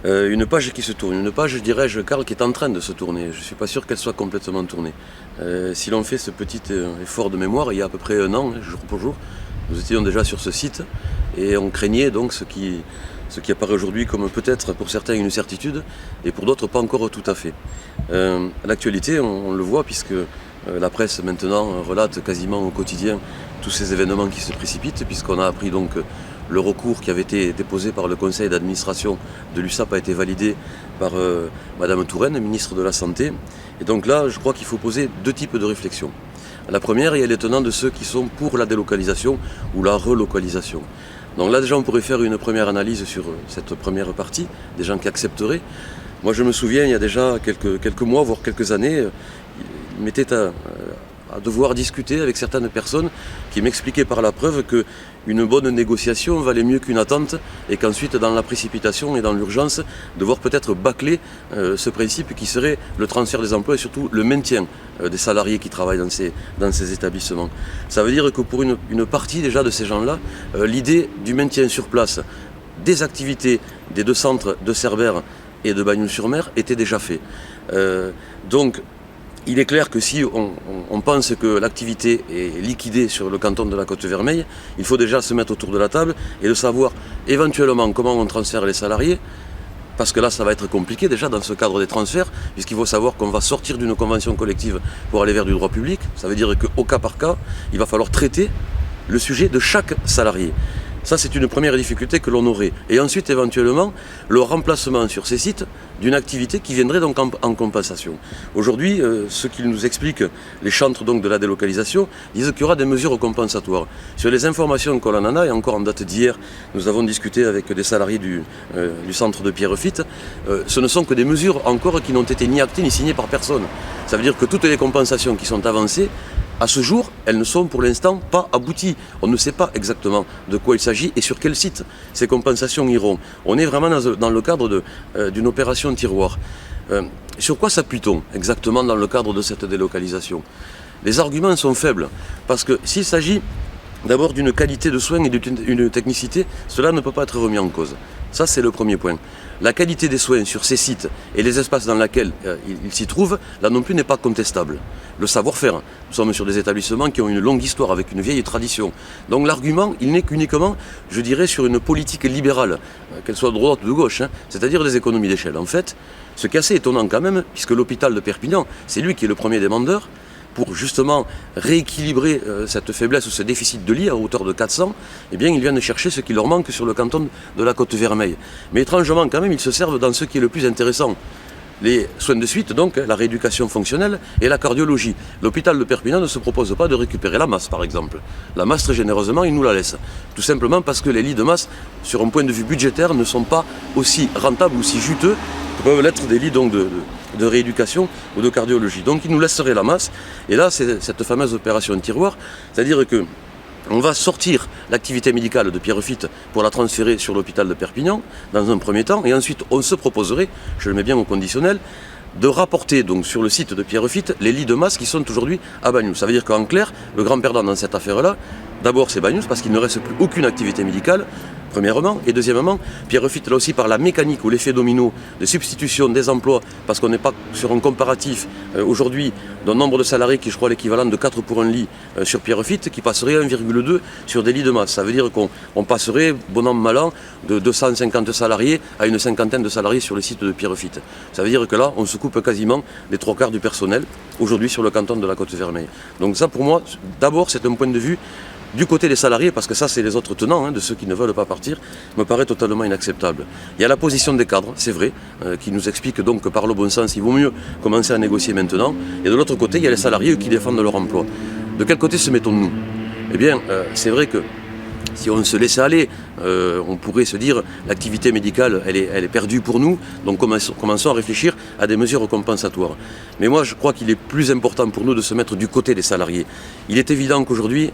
Une page qui se tourne, une page, dirais-je, Karl, qui est en train de se tourner. Je ne suis pas sûr qu'elle soit complètement tournée. Si l'on fait ce petit effort de mémoire, il y a à peu près un an, jour pour jour, nous étions déjà sur ce site et on craignait donc ce qui apparaît aujourd'hui comme peut-être pour certains une certitude et pour d'autres pas encore tout à fait. L'actualité, on le voit puisque la presse maintenant relate quasiment au quotidien tous ces événements qui se précipitent, puisqu'on a appris donc le recours qui avait été déposé par le conseil d'administration de l'USAP a été validé par Madame Touraine, ministre de la Santé. Et donc là, je crois qu'il faut poser deux types de réflexions. La première, il y a les tenants de ceux qui sont pour la délocalisation ou la relocalisation. Donc là déjà on pourrait faire une première analyse sur cette première partie, des gens qui accepteraient. Moi je me souviens il y a déjà quelques mois, voire quelques années, il m'était à devoir discuter avec certaines personnes qui m'expliquaient par la preuve qu'une bonne négociation valait mieux qu'une attente et qu'ensuite dans la précipitation et dans l'urgence, devoir peut-être bâcler ce principe qui serait le transfert des emplois et surtout le maintien des salariés qui travaillent dans ces établissements. Ça veut dire que pour une partie déjà de ces gens-là, l'idée du maintien sur place des activités des deux centres de Cerbère et de Bagnols-sur-Mer était déjà fait. Donc il est clair que si on pense que l'activité est liquidée sur le canton de la Côte-Vermeille, il faut déjà se mettre autour de la table et de savoir éventuellement comment on transfère les salariés, parce que là ça va être compliqué déjà dans ce cadre des transferts, puisqu'il faut savoir qu'on va sortir d'une convention collective pour aller vers du droit public. Ça veut dire qu'au cas par cas, il va falloir traiter le sujet de chaque salarié. Ça, c'est une première difficulté que l'on aurait. Et ensuite, éventuellement, le remplacement sur ces sites d'une activité qui viendrait donc en compensation. Aujourd'hui, ce qu'ils nous expliquent, les chantres donc de la délocalisation, disent qu'il y aura des mesures compensatoires. Sur les informations que l'on en a, et encore en date d'hier, nous avons discuté avec des salariés du centre de Pierrefitte, ce ne sont que des mesures encore qui n'ont été ni actées ni signées par personne. Ça veut dire que toutes les compensations qui sont avancées, à ce jour, elles ne sont pour l'instant pas abouties. On ne sait pas exactement de quoi il s'agit et sur quel site ces compensations iront. On est vraiment dans le cadre d'une opération tiroir. Sur quoi s'appuie-t-on exactement dans le cadre de cette délocalisation? Les arguments sont faibles, parce que s'il s'agit d'abord d'une qualité de soins et d'une technicité, cela ne peut pas être remis en cause. Ça, c'est le premier point. La qualité des soins sur ces sites et les espaces dans lesquels ils s'y trouvent, là non plus n'est pas contestable. Le savoir-faire, nous sommes sur des établissements qui ont une longue histoire, avec une vieille tradition. Donc l'argument, il n'est qu'uniquement, je dirais, sur une politique libérale, qu'elle soit de droite ou de gauche, c'est-à-dire des économies d'échelle. En fait, ce qui est assez étonnant quand même, puisque l'hôpital de Perpignan, c'est lui qui est le premier demandeur, pour justement rééquilibrer cette faiblesse ou ce déficit de lits à hauteur de 400, eh bien ils viennent chercher ce qui leur manque sur le canton de la Côte-Vermeille. Mais étrangement quand même, ils se servent dans ce qui est le plus intéressant. Les soins de suite, donc, la rééducation fonctionnelle et la cardiologie. L'hôpital de Perpignan ne se propose pas de récupérer la masse, par exemple. La masse, très généreusement, il nous la laisse. Tout simplement parce que les lits de masse, sur un point de vue budgétaire, ne sont pas aussi rentables, aussi juteux que peuvent l'être des lits donc, de rééducation ou de cardiologie. Donc il nous laisserait la masse. Et là, c'est cette fameuse opération tiroir, c'est-à-dire que on va sortir l'activité médicale de Pierrefitte pour la transférer sur l'hôpital de Perpignan, dans un premier temps, et ensuite on se proposerait, je le mets bien au conditionnel, de rapporter donc sur le site de Pierrefitte les lits de masse qui sont aujourd'hui à Bagnols. Ça veut dire qu'en clair, le grand perdant dans cette affaire-là, d'abord c'est Bagnols, parce qu'il ne reste plus aucune activité médicale, premièrement, et deuxièmement, Pierrefitte, là aussi par la mécanique ou l'effet domino de substitution des emplois, parce qu'on n'est pas sur un comparatif aujourd'hui d'un nombre de salariés qui, je crois, l'équivalent de 4 pour un lit sur Pierrefitte, qui passerait à 1,2 sur des lits de masse. Ça veut dire qu'on passerait, bon an, mal an, de 250 salariés à une cinquantaine de salariés sur le site de Pierrefitte. Ça veut dire que là, on se coupe quasiment les 3/4 du personnel, aujourd'hui sur le canton de la Côte-Vermeille. Donc ça, pour moi, d'abord, c'est un point de vue du côté des salariés, parce que ça c'est les autres tenants, de ceux qui ne veulent pas partir, me paraît totalement inacceptable. Il y a la position des cadres, c'est vrai, qui nous explique donc que par le bon sens, il vaut mieux commencer à négocier maintenant. Et de l'autre côté, il y a les salariés qui défendent leur emploi. De quel côté se mettons-nous? Eh bien, c'est vrai que si on se laissait aller, on pourrait se dire l'activité médicale, elle est perdue pour nous, donc commençons à réfléchir à des mesures compensatoires. Mais moi, je crois qu'il est plus important pour nous de se mettre du côté des salariés. Il est évident qu'aujourd'hui,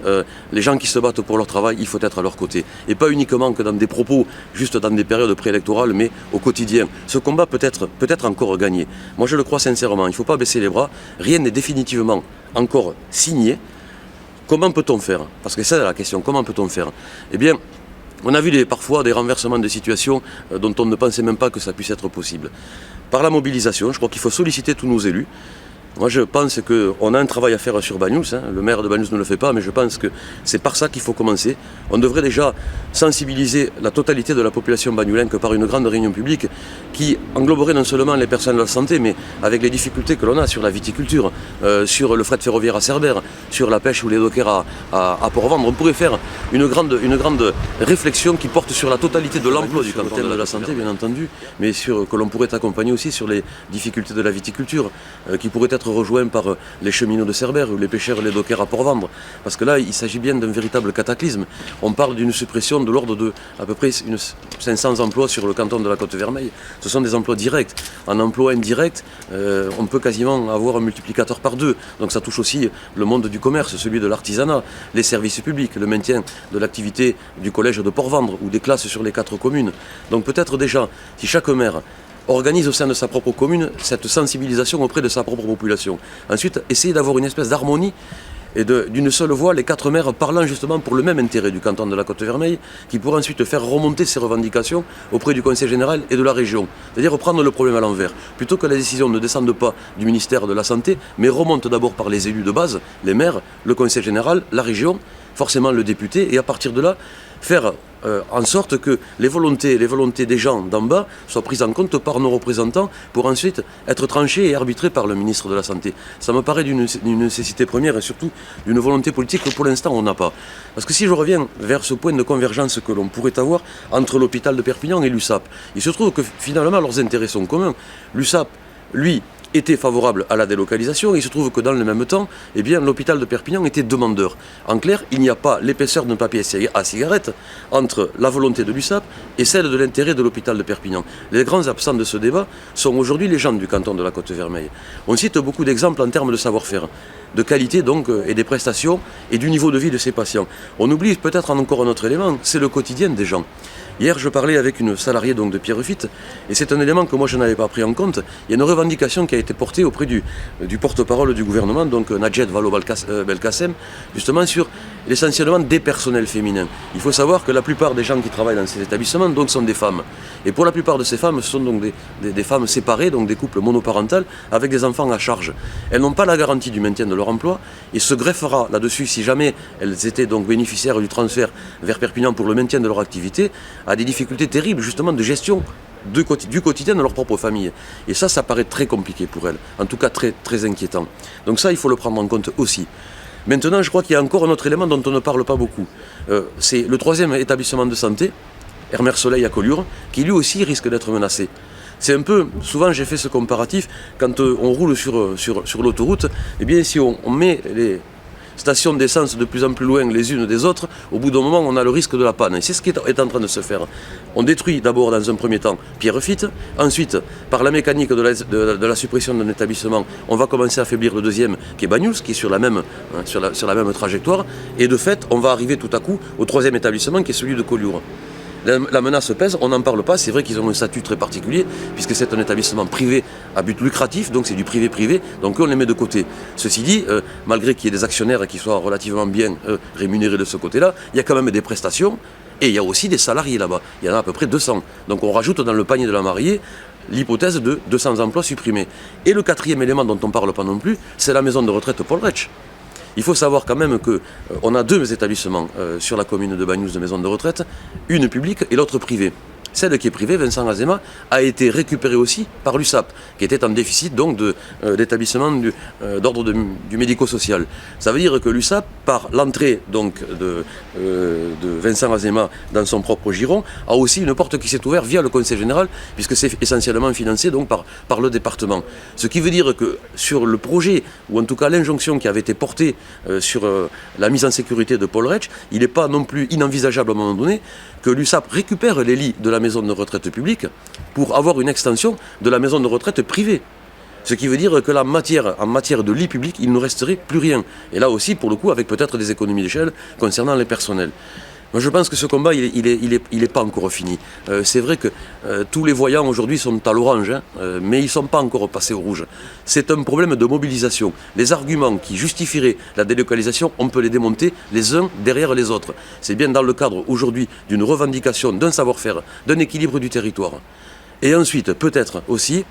les gens qui se battent pour leur travail, il faut être à leur côté. Et pas uniquement que dans des propos, juste dans des périodes préélectorales, mais au quotidien. Ce combat peut être encore gagné. Moi, je le crois sincèrement. Il ne faut pas baisser les bras. Rien n'est définitivement encore signé. Comment peut-on faire? Parce que c'est la question, comment peut-on faire? Eh bien, On a vu parfois des renversements de situations dont on ne pensait même pas que ça puisse être possible. Par la mobilisation, je crois qu'il faut solliciter tous nos élus. Moi je pense qu'on a un travail à faire sur Bagnous, le maire de Bagnous ne le fait pas, mais je pense que c'est par ça qu'il faut commencer. On devrait déjà sensibiliser la totalité de la population bagnoulenque par une grande réunion publique qui engloberait non seulement les personnes de la santé, mais avec les difficultés que l'on a sur la viticulture, sur le fret ferroviaire à Cerbère, sur la pêche ou les dockers à Port-Vendre. On pourrait faire une grande réflexion qui porte sur la totalité de l'emploi du canton de la santé, bien entendu, mais que l'on pourrait accompagner aussi sur les difficultés de la viticulture, qui pourraient être rejoints par les cheminots de Cerbère ou les pêcheurs et les dockers à Port-Vendre. Parce que là, il s'agit bien d'un véritable cataclysme. On parle d'une suppression de l'ordre de à peu près 500 emplois sur le canton de la Côte-Vermeille. Ce sont des emplois directs. En emploi indirect, on peut quasiment avoir un multiplicateur par 2. Donc ça touche aussi le monde du commerce, celui de l'artisanat, les services publics, le maintien de l'activité du collège de Port-Vendre ou des classes sur les 4 communes. Donc peut-être déjà, si chaque maire organise au sein de sa propre commune cette sensibilisation auprès de sa propre population. Ensuite, essayer d'avoir une espèce d'harmonie et d'une seule voix, les 4 maires parlant justement pour le même intérêt du canton de la Côte-Vermeille, qui pourra ensuite faire remonter ses revendications auprès du Conseil général et de la région. C'est-à-dire prendre le problème à l'envers. Plutôt que la décision ne descende pas du ministère de la Santé, mais remonte d'abord par les élus de base, les maires, le Conseil général, la région, forcément le député, et à partir de là, faire en sorte que les volontés des gens d'en bas soient prises en compte par nos représentants pour ensuite être tranchées et arbitrées par le ministre de la Santé. Ça me paraît d'une nécessité première et surtout d'une volonté politique que pour l'instant on n'a pas. Parce que si je reviens vers ce point de convergence que l'on pourrait avoir entre l'hôpital de Perpignan et l'USAP, il se trouve que finalement leurs intérêts sont communs. L'USAP, lui, était favorable à la délocalisation et il se trouve que dans le même temps, eh bien, l'hôpital de Perpignan était demandeur. En clair, il n'y a pas l'épaisseur d'un papier à cigarette entre la volonté de l'USAP et celle de l'intérêt de l'hôpital de Perpignan. Les grands absents de ce débat sont aujourd'hui les gens du canton de la Côte-Vermeille. On cite beaucoup d'exemples en termes de savoir-faire, de qualité donc et des prestations et du niveau de vie de ces patients. On oublie peut-être encore un autre élément, c'est le quotidien des gens. Hier, je parlais avec une salariée donc, de Pierrefitte, et c'est un élément que moi je n'avais pas pris en compte. Il y a une revendication qui a été portée auprès du porte-parole du gouvernement, donc Nadjet Vallaud-Belkacem, justement sur l'essentiellement des personnels féminins. Il faut savoir que la plupart des gens qui travaillent dans ces établissements donc, sont des femmes. Et pour la plupart de ces femmes, ce sont donc des femmes séparées, donc des couples monoparentales, avec des enfants à charge. Elles n'ont pas la garantie du maintien de leur emploi, et se greffera là-dessus, si jamais elles étaient donc bénéficiaires du transfert vers Perpignan pour le maintien de leur activité, à des difficultés terribles justement de gestion du quotidien de leur propre famille. Et ça paraît très compliqué pour elles, en tout cas très, très inquiétant. Donc ça, il faut le prendre en compte aussi. Maintenant, je crois qu'il y a encore un autre élément dont on ne parle pas beaucoup. C'est le 3e établissement de santé, Hermère Soleil à Collioure, qui lui aussi risque d'être menacé. C'est un peu, souvent j'ai fait ce comparatif, quand on roule sur l'autoroute, eh bien si on met les stations d'essence de plus en plus loin les unes des autres, au bout d'un moment on a le risque de la panne. Et c'est ce qui est en train de se faire. On détruit d'abord dans un premier temps Pierrefitte, ensuite par la mécanique de la suppression d'un établissement, on va commencer à affaiblir le deuxième qui est Bagnous, qui est sur la même trajectoire, et de fait on va arriver tout à coup au 3e établissement qui est celui de Collioure. La menace pèse, on n'en parle pas, c'est vrai qu'ils ont un statut très particulier, puisque c'est un établissement privé à but lucratif, donc c'est du privé-privé, donc on les met de côté. Ceci dit, malgré qu'il y ait des actionnaires qui soient relativement bien rémunérés de ce côté-là, il y a quand même des prestations, et il y a aussi des salariés là-bas, il y en a à peu près 200. Donc on rajoute dans le panier de la mariée l'hypothèse de 200 emplois supprimés. Et le 4e élément dont on ne parle pas non plus, c'est la maison de retraite Paul Rech. Il faut savoir quand même qu'on a 2 établissements sur la commune de Bagnous de maisons de retraite, une publique et l'autre privée. Celle qui est privée, Vincent Azéma, a été récupérée aussi par l'USAP, qui était en déficit donc d'établissement d'ordre du médico-social. Ça veut dire que l'USAP, par l'entrée donc de Vincent Azéma dans son propre giron, a aussi une porte qui s'est ouverte via le Conseil général, puisque c'est essentiellement financé donc par le département. Ce qui veut dire que sur le projet, ou en tout cas l'injonction qui avait été portée sur la mise en sécurité de Paul Rech, il n'est pas non plus inenvisageable à un moment donné que l'USAP récupère les lits de la maison de retraite publique pour avoir une extension de la maison de retraite privée. Ce qui veut dire que en matière de lits publics, il ne resterait plus rien. Et là aussi, pour le coup, avec peut-être des économies d'échelle concernant les personnels. Moi, je pense que ce combat, il est pas encore fini. C'est vrai que tous les voyants aujourd'hui sont à l'orange, hein, mais ils ne sont pas encore passés au rouge. C'est un problème de mobilisation. Les arguments qui justifieraient la délocalisation, on peut les démonter les uns derrière les autres. C'est bien dans le cadre aujourd'hui d'une revendication, d'un savoir-faire, d'un équilibre du territoire. Et ensuite, peut-être aussi,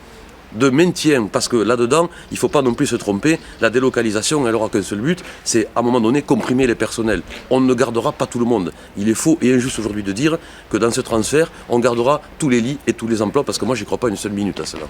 de maintien, parce que là-dedans, il ne faut pas non plus se tromper, la délocalisation, elle n'aura qu'un seul but, c'est à un moment donné comprimer les personnels. On ne gardera pas tout le monde. Il est faux et injuste aujourd'hui de dire que dans ce transfert, on gardera tous les lits et tous les emplois, parce que moi, j'y crois pas une seule minute à cela.